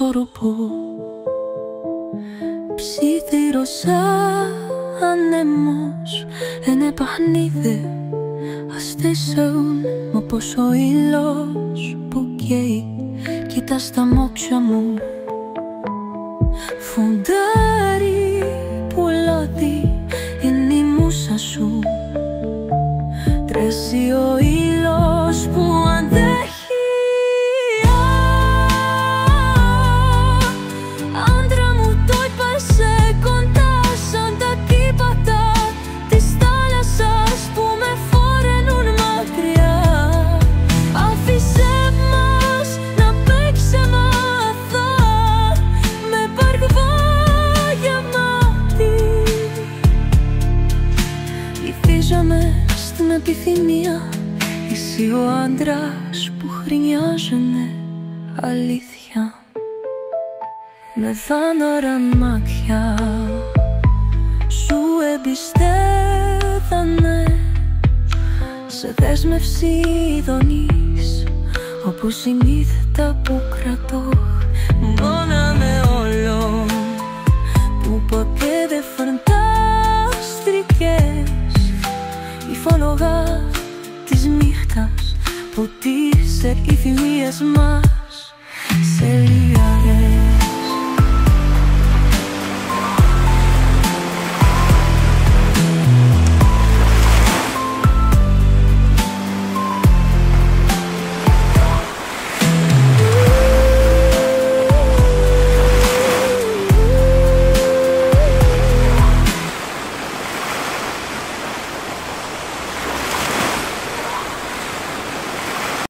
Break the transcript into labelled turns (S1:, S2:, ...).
S1: ισορροπώ. Ψιθυρός άνεμος, ένα παιχνίδι αστήσεων, όπως ο ήλιος που καίει. Κοίτα στα μόξια μου, φουντάρι που λάδι είναι η μούσα σου. Τρέχει ο ήλιος που αντέχει. Άντρα μου, το είπασε κοντά σαν τα κύματα της θάλασσας που με φορένουν μακριά. Άφησέ μας να παίξουμε αθά με παρκβάγια μάτι. Βυθίζαμε στην επιθυμία, εσύ ο άντρας που χρειάζεται αλήθεια. Με δάναρα μάτια σου εμπιστεύανε, σε δέσμευση ειδονής, όπως συνήθιτα που κρατώ. Μόνα με όλο που ποτέ δεν φαντάστηκες, η φωνογά της νύχτας ποτίσε οι θυμίες μας.